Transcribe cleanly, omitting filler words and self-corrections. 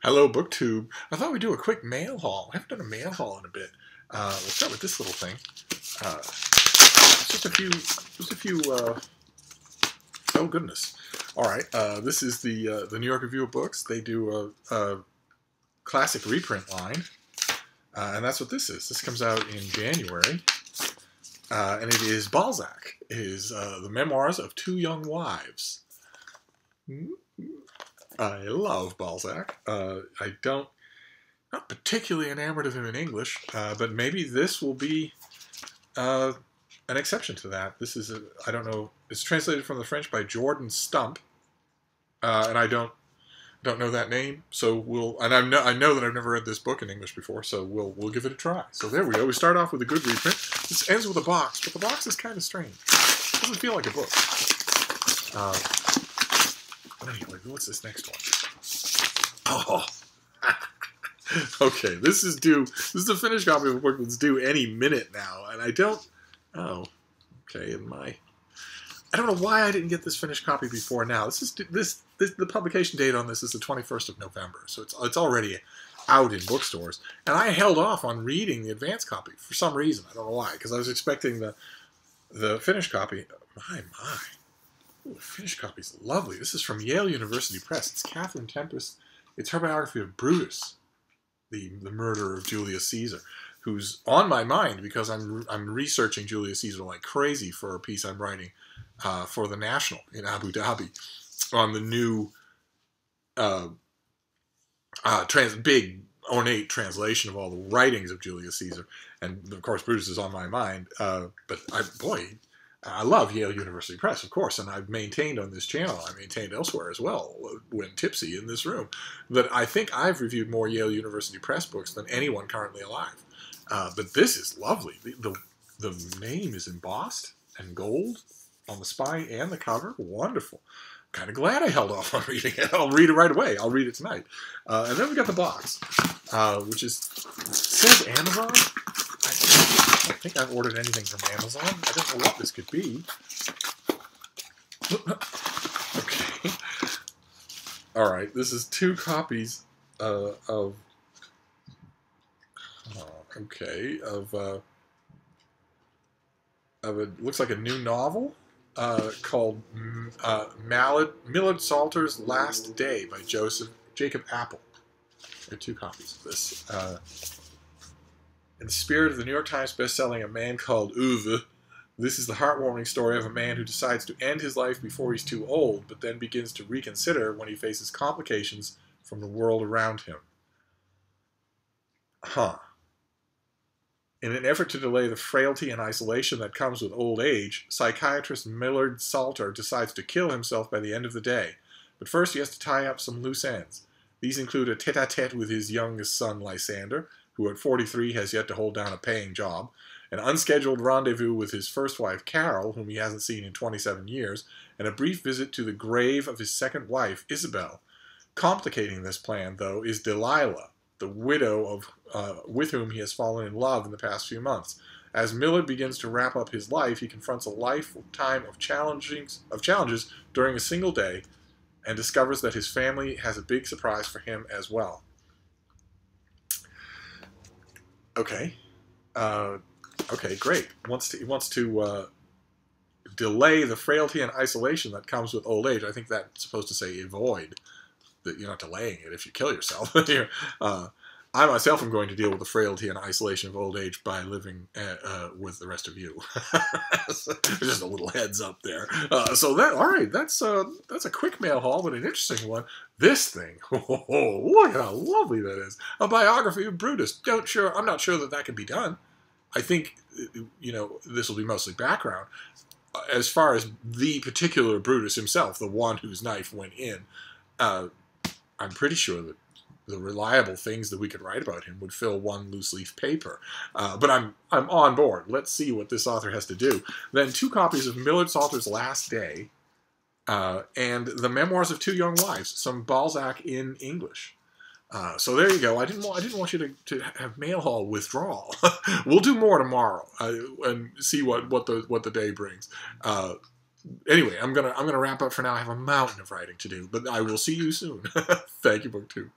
Hello, BookTube. I thought we'd do a quick mail haul. I haven't done a mail haul in a bit. We'll start with this little thing. Just a few. Oh goodness! All right. This is the New York Review of Books. They do a classic reprint line, and that's what this is. This comes out in January, and it is Balzac. It is the Memoirs of Two Young Wives. I love Balzac. Not particularly enamored of him in English, but maybe this will be an exception to that. This is, I don't know, it's translated from the French by Jordan Stump, and I don't know that name, so and I know that I've never read this book in English before, so we'll give it a try. So there we go. We start off with a good reprint. This ends with a box, but the box is kind of strange. It doesn't feel like a book. Anyway, what's this next one? Oh, okay. This is due. This is a finished copy of a book that's due any minute now, and I don't. Oh, okay. I don't know why I didn't get this finished copy before now. The publication date on this is the 21st of November, so it's already out in bookstores, and I held off on reading the advance copy for some reason. I don't know why, because I was expecting the finished copy. My. Ooh, the finished copy is lovely. This is from Yale University Press. It's Kathryn Tempest. It's her biography of Brutus, the murderer of Julius Caesar, who's on my mind because I'm researching Julius Caesar like crazy for a piece I'm writing for the National in Abu Dhabi on the new big ornate translation of all the writings of Julius Caesar, and of course Brutus is on my mind. But I love Yale University Press, of course, and I've maintained on this channel, I maintained elsewhere as well, when tipsy in this room, that I think I've reviewed more Yale University Press books than anyone currently alive. But this is lovely. The name is embossed and gold on the spine and the cover. Wonderful. Kind of glad I held off on reading it. I'll read it right away. I'll read it tonight. And then we got the box, which is, it says Amazon. I don't think I've ordered anything from Amazon. I don't know what this could be. Okay. All right. This is 2 copies of it looks like a new novel called Millard Salter's Last Day by Jacob Appel. There are 2 copies of this. In the spirit of the New York Times bestselling A Man Called Uwe, this is the heartwarming story of a man who decides to end his life before he's too old, but then begins to reconsider when he faces complications from the world around him. In an effort to delay the frailty and isolation that comes with old age, psychiatrist Millard Salter decides to kill himself by the end of the day. But first he has to tie up some loose ends. These include a tete-a-tete with his youngest son, Lysander, who at 43 has yet to hold down a paying job, an unscheduled rendezvous with his first wife, Carol, whom he hasn't seen in 27 years, and a brief visit to the grave of his second wife, Isabel. Complicating this plan, though, is Delilah, the widow with whom he has fallen in love in the past few months. As Millard begins to wrap up his life, he confronts a lifetime of challenges during a single day, and discovers that his family has a big surprise for him as well. Okay. Okay, great. He wants to delay the frailty and isolation that comes with old age. I think that's supposed to say avoid. That you're not delaying it if you kill yourself. I myself am going to deal with the frailty and isolation of old age by living with the rest of you. Just a little heads up there. All right, that's a quick mail haul, but an interesting one. This thing, look at how lovely that is. A biography of Brutus. I'm not sure that can be done. I think, this will be mostly background. As far as the particular Brutus himself, the one whose knife went in, I'm pretty sure that the reliable things that we could write about him would fill one loose leaf paper. But I'm on board. Let's see what this author has to do. Then 2 copies of Millard Salter's Last Day and the Memoirs of Two Young Wives, some Balzac in English. So there you go. I didn't want you to have mail haul withdrawal. We'll do more tomorrow and see what the day brings. Anyway, I'm gonna wrap up for now. I have a mountain of writing to do, but I will see you soon. Thank you, BookTube.